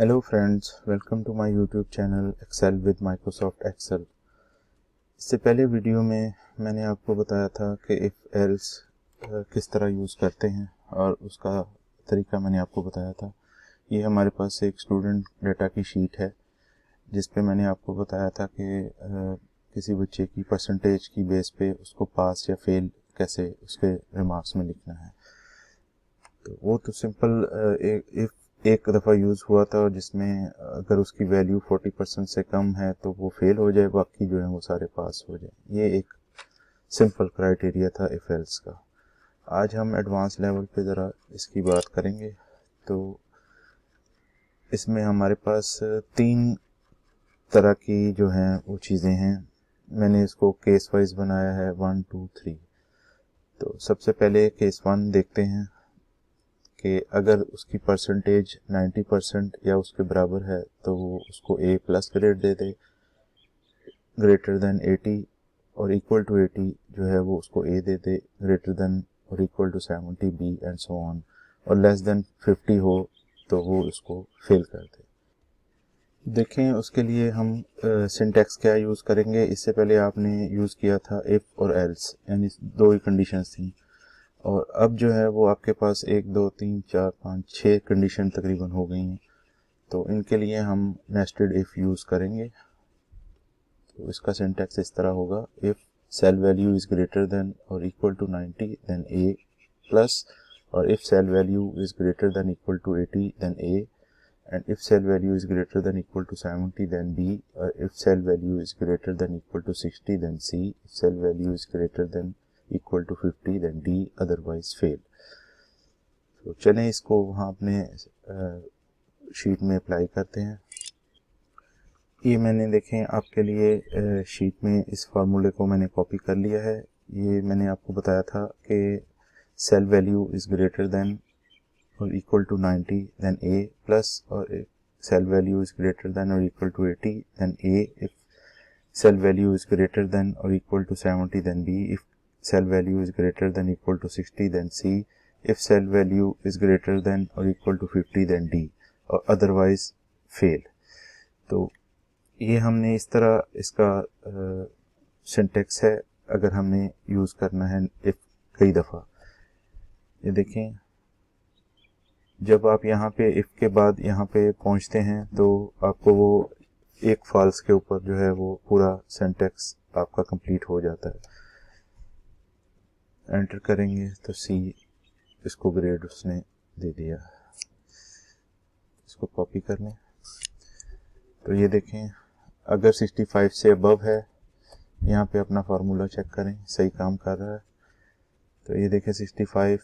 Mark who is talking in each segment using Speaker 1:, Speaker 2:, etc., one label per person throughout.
Speaker 1: Hello friends, welcome to my YouTube channel Excel with Microsoft Excel. इससे पहले video में मैंने आपको बताया था कि इफ़ एल्स किस तरह यूज़ करते हैं और उसका तरीका मैंने आपको बताया था। ये हमारे पास एक स्टूडेंट डाटा की शीट है जिस पे मैंने आपको बताया था कि किसी बच्चे की परसेंटेज की बेस पे उसको पास या फेल कैसे उसके रिमार्क्स में लिखना है। तो वो तो सिंपल एक दफ़ा यूज़ हुआ था जिसमें अगर उसकी वैल्यू 40% से कम है तो वो फेल हो जाए, बाकी जो है वो सारे पास हो जाए। ये एक सिंपल क्राइटेरिया था इफ एल्स का। आज हम एडवांस लेवल पे ज़रा इसकी बात करेंगे। तो इसमें हमारे पास तीन तरह की जो हैं वो चीज़ें हैं। मैंने इसको केस वाइज बनाया है 1 2 3। तो सबसे पहले केस 1 देखते हैं कि अगर उसकी परसेंटेज 90% या उसके बराबर है तो वो उसको ए प्लस ग्रेड दे दे, ग्रेटर देन 80 और इक्वल टू 80 जो है वो उसको ए दे दे, ग्रेटर देन और equal to 70 B and so on, और लेस देन 50 हो तो वो उसको फेल कर दे। देखें उसके लिए हम सिंटैक्स क्या यूज़ करेंगे। इससे पहले आपने यूज़ किया था इफ़ और एल्स, यानी दो ही कंडीशंस थी, और अब जो है वो आपके पास 1 2 3 4 5 6 कंडीशन तकरीबन हो गई हैं। तो इनके लिए हम नेस्टेड इफ़ यूज़ करेंगे। तो इसका सिंटैक्स इस तरह होगा, if cell value is greater than और equal to 90 then A plus, और if cell value is greater than equal to 80 then A, and if cell value is greater than equal to 70 then B, or if cell value is greater than equal to 60 then C, if cell value is greater than equal to 50 then D, otherwise fail। तो चलें इसको वहाँ अपने sheet में apply करते हैं। ये मैंने देखें आपके लिए शीट में इस फार्मूले को मैंने कॉपी कर लिया है। ये मैंने आपको बताया था कि cell value is greater than or equal to 90 then A plus, or if cell value is greater than or equal to 80 then A, if cell value is greater than or equal to 70 then B, if cell value is greater than equal to 60 then C, if cell value is greater than or equal to 50 then D, or otherwise fail। तो ये हमने इस तरह इसका syntax है अगर हमने use करना है इफ कई दफ़ा। ये देखें, जब आप यहाँ पे इफ़ के बाद यहाँ पे पहुँचते हैं तो आपको वो एक फॉल्स के ऊपर जो है वो पूरा सिंटैक्स आपका कंप्लीट हो जाता है। एंटर करेंगे तो सी, इसको ग्रेड उसने दे दिया। इसको कॉपी कर लें। तो ये देखें, अगर 65 से अबव है, यहाँ पे अपना फार्मूला चेक करें सही काम कर रहा है। तो ये देखें 65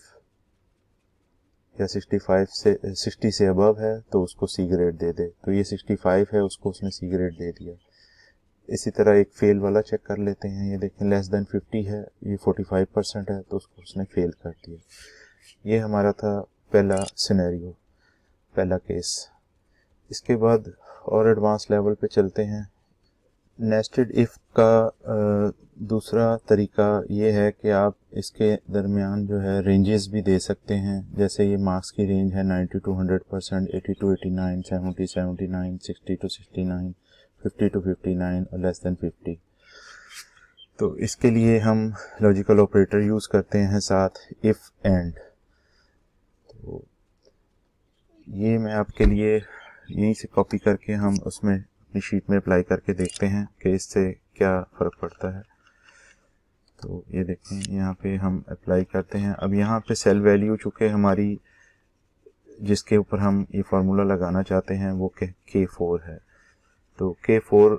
Speaker 1: या 60 से अबव है तो उसको सी ग्रेड दे दे। तो ये 65 है, उसको उसने सी ग्रेड दे दिया। इसी तरह एक फेल वाला चेक कर लेते हैं। ये देखें लेस देन 50 है, ये 45% है तो उसको उसने फेल कर दिया। ये हमारा था पहला सिनेरियो, पहला केस। इसके बाद और एडवांस लेवल पे चलते हैं। नेस्टेड इफ़ का दूसरा तरीका ये है कि आप इसके दरमियान जो है रेंजेस भी दे सकते हैं। जैसे ये मार्क्स की रेंज है 90 to 100%, 80 to 89, 70 79, 60 to 69, 50 to 59 और लेस देन 50। तो इसके लिए हम लॉजिकल ऑपरेटर यूज़ करते हैं साथ इफ़ एंड। तो ये मैं आपके लिए यहीं से कॉपी करके हम उसमें अपनी शीट में अप्लाई करके देखते हैं कि इससे क्या फ़र्क पड़ता है। तो ये देखें, यहाँ पे हम अप्लाई करते हैं। अब यहाँ पे सेल वैल्यू चूँकि हमारी जिसके ऊपर हम ये फार्मूला लगाना चाहते हैं वो K4 है, तो K4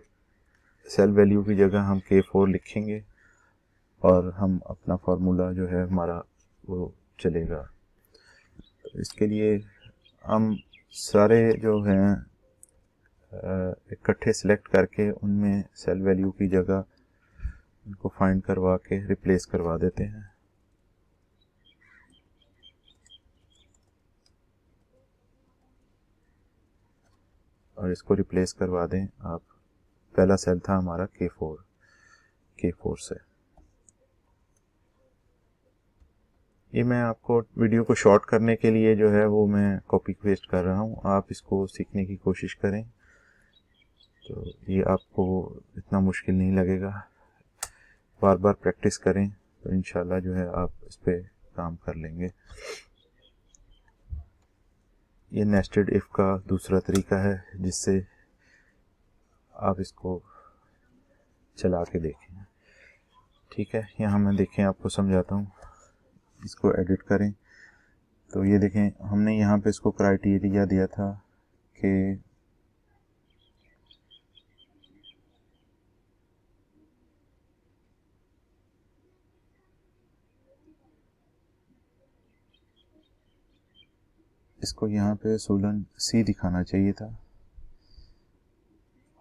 Speaker 1: सेल वैल्यू की जगह हम K4 लिखेंगे और हम अपना फार्मूला जो है हमारा वो चलेगा। तो इसके लिए हम सारे जो हैं इकट्ठे सिलेक्ट करके उनमें सेल वैल्यू की जगह उनको फाइंड करवा के रिप्लेस करवा देते हैं। और इसको रिप्लेस करवा दें आप। पहला सेल था हमारा K4 से। ये मैं आपको वीडियो को शॉर्ट करने के लिए जो है वो मैं कॉपी पेस्ट कर रहा हूँ, आप इसको सीखने की कोशिश करें तो ये आपको इतना मुश्किल नहीं लगेगा। बार बार प्रैक्टिस करें तो इंशाल्लाह जो है आप इस पे काम कर लेंगे। ये नेस्टेड इफ़ का दूसरा तरीका है जिससे आप इसको चला के देखें। ठीक है, यहाँ मैं देखें आपको समझाता हूँ। इसको एडिट करें तो ये देखें हमने यहाँ पे इसको क्राइटेरिया दिया था कि इसको यहाँ पे सोलन सी दिखाना चाहिए था।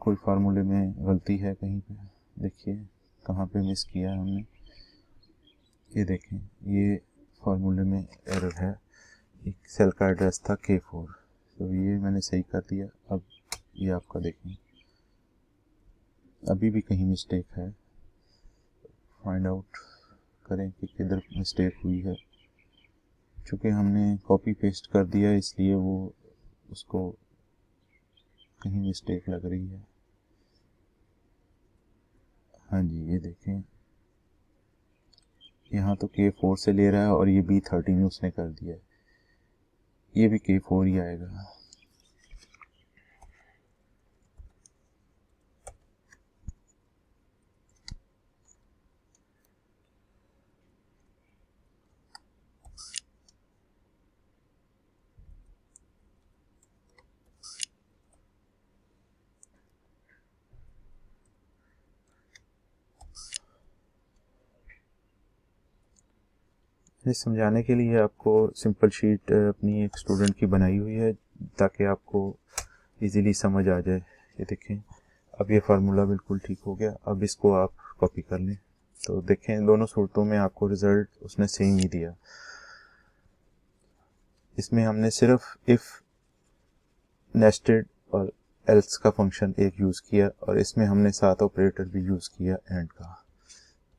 Speaker 1: कोई फार्मूले में गलती है कहीं पे, देखिए कहाँ पे मिस किया है हमने। ये देखें ये फार्मूले में एरर है, एक सेल का एड्रेस था K4 तो ये मैंने सही कर दिया। अब ये आपका देखें अभी भी कहीं मिस्टेक है, फाइंड आउट करें कि किधर मिस्टेक हुई है। चूँकि हमने कॉपी पेस्ट कर दिया इसलिए वो उसको कहीं मिस्टेक लग रही है। हाँ जी ये देखें यहाँ तो K4 से ले रहा है और ये B13 उसने कर दिया है, ये भी K4 ही आएगा। ये समझाने के लिए आपको सिंपल शीट अपनी एक स्टूडेंट की बनाई हुई है ताकि आपको इजीली समझ आ जाए। ये देखें अब ये फार्मूला बिल्कुल ठीक हो गया। अब इसको आप कॉपी कर लें तो देखें दोनों सूरतों में आपको रिजल्ट उसने सेम ही दिया। इसमें हमने सिर्फ इफ़, नेस्टेड और एल्स का फंक्शन एक यूज़ किया और इसमें हमने साथ ऑपरेटर भी यूज़ किया एंड का।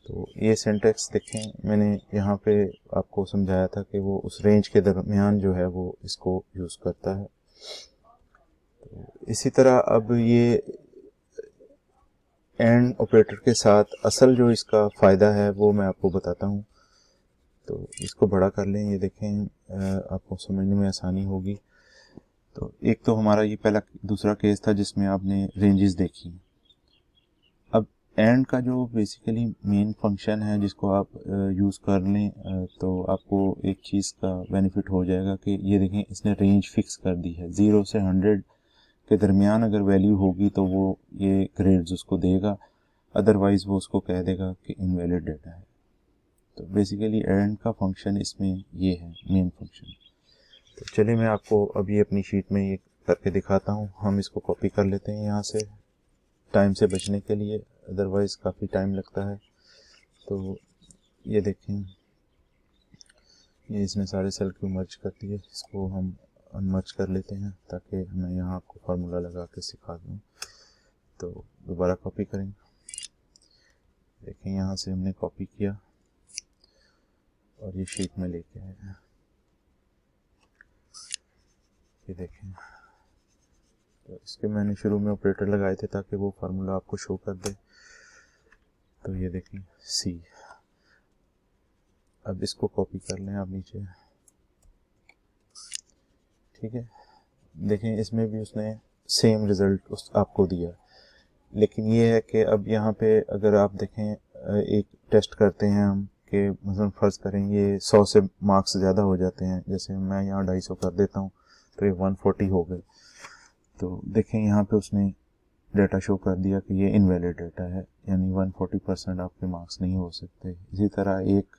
Speaker 1: तो ये सिंटैक्स देखें मैंने यहाँ पे आपको समझाया था कि वो उस रेंज के दरमियान जो है वो इसको यूज़ करता है। तो इसी तरह अब ये एंड ऑपरेटर के साथ असल जो इसका फ़ायदा है वो मैं आपको बताता हूँ। तो इसको बड़ा कर लें, ये देखें आपको समझने में आसानी होगी। तो एक तो हमारा ये पहला दूसरा केस था जिसमें आपने रेंजेस देखी। अब एंड का जो बेसिकली मेन फंक्शन है जिसको आप यूज़ कर लें तो आपको एक चीज़ का बेनिफिट हो जाएगा कि ये देखें इसने रेंज फिक्स कर दी है। 0 से 100 के दरमियान अगर वैल्यू होगी तो वो ये ग्रेड्स उसको देगा, अदरवाइज़ वो उसको कह देगा कि इनवैलिड डेटा है। तो बेसिकली एंड का फंक्शन इसमें ये है मेन फंक्शन। तो चलिए मैं आपको अभी अपनी शीट में ये करके दिखाता हूँ। हम इसको कॉपी कर लेते हैं यहाँ से टाइम से बचने के लिए, अदरवाइज़ काफ़ी टाइम लगता है। तो ये देखें ये इसने सारे सेल को मर्ज कर दिए, इसको हम अनमर्ज कर लेते हैं ताकि मैं यहाँ आपको फार्मूला लगा के सिखा दूँ। तो दोबारा कॉपी करेंगे, देखें यहाँ से हमने कॉपी किया और ये शीट में लेके आए हैं। ये देखें तो इसके मैंने शुरू में ऑपरेटर लगाए थे ताकि वो फार्मूला आपको शो कर दे। तो ये देखें सी। अब इसको कॉपी कर लें आप नीचे, ठीक है। देखें इसमें भी उसने सेम रिज़ल्ट आपको दिया, लेकिन ये है कि अब यहाँ पे अगर आप देखें एक टेस्ट करते हैं हम कि मतलब फ़र्ज़ करें ये 100 से मार्क्स ज़्यादा हो जाते हैं, जैसे मैं यहाँ 250 कर देता हूँ तो ये 140 हो गए। तो देखें यहाँ पे उसने डाटा शो कर दिया कि ये इनवैलिड डाटा है, यानी 140% आपके मार्क्स नहीं हो सकते। इसी तरह एक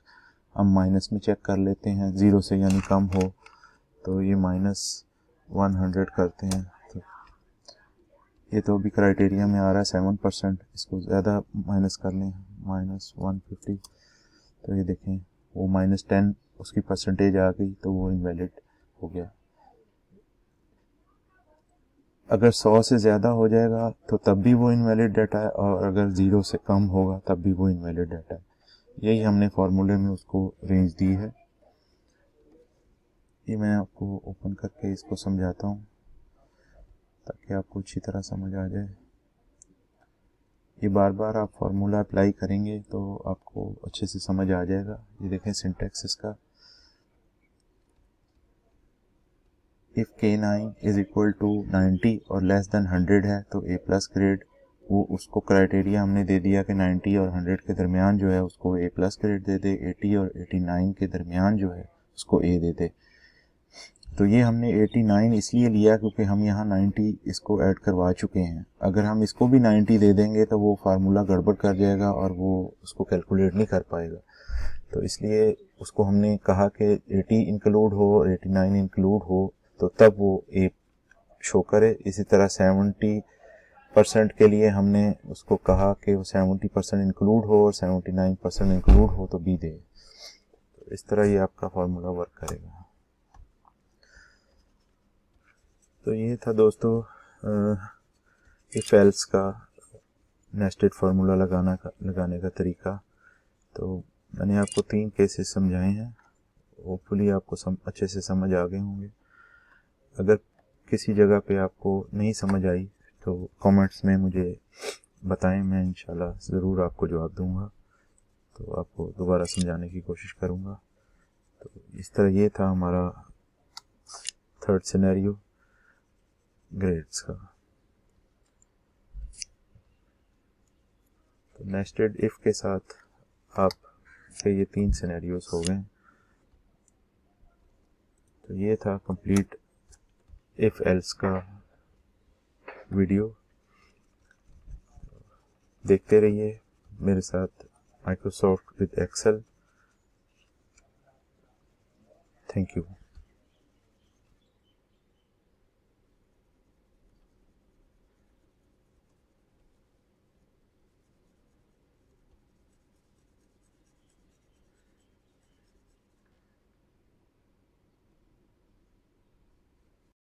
Speaker 1: हम माइनस में चेक कर लेते हैं, 0 से यानी कम हो तो ये -100 करते हैं। तो ये तो अभी क्राइटेरिया में आ रहा है 7%, इसको ज़्यादा माइनस कर लें -150। तो ये देखें वो -10 उसकी परसेंटेज आ गई तो वो इनवैलिड हो गया। अगर 100 से ज़्यादा हो जाएगा तो तब भी वो इनवैलिड डाटा है, और अगर 0 से कम होगा तब भी वो इनवैलिड डाटा है। यही हमने फार्मूले में उसको रेंज दी है। ये मैं आपको ओपन करके इसको समझाता हूँ ताकि आपको अच्छी तरह समझ आ जाए। ये बार बार आप फार्मूला अप्लाई करेंगे तो आपको अच्छे से समझ आ जाएगा। ये देखें सिंटैक्स इसका, if K9 is equal to 90 और लेस देन 100 है तो A प्लस ग्रेड, वो उसको क्राइटेरिया हमने दे दिया कि 90 और 100 के दरमियान जो है उसको A प्लस ग्रेड दे दे, 80 और 89 के दरमियान जो है उसको A दे दे। तो ये हमने 89 इसलिए लिया क्योंकि हम यहाँ 90 इसको ऐड करवा चुके हैं। अगर हम इसको भी 90 दे देंगे तो वो फार्मूला गड़बड़ कर जाएगा और वो उसको कैलकुलेट नहीं कर पाएगा। तो इसलिए उसको हमने कहा कि 80 इंक्लूड हो और 89 इंक्लूड हो तो तब वो A शो करे। इसी तरह 70% के लिए हमने उसको कहा कि वो 70% इंक्लूड हो और 79% इंक्लूड हो तो B दे। तो इस तरह ये आपका फार्मूला वर्क करेगा। तो ये था दोस्तों इफ एल्स का नेस्टेड फार्मूला लगाने का तरीका। तो मैंने आपको 3 केसेस समझाए हैं, होपफुली आपको अच्छे से समझ आ गए होंगे। अगर किसी जगह पे आपको नहीं समझ आई तो कमेंट्स में मुझे बताएं, मैं इंशाल्लाह ज़रूर आपको जवाब दूंगा, तो आपको दोबारा समझाने की कोशिश करूंगा। तो इस तरह ये था हमारा थर्ड सिनेरियो ग्रेड्स का। तो नेस्टेड इफ के साथ आप के ये 3 सिनेरियोस हो गए। तो ये था कंप्लीट इफ एल्स का वीडियो। देखते रहिए मेरे साथ Microsoft with Excel. Thank you.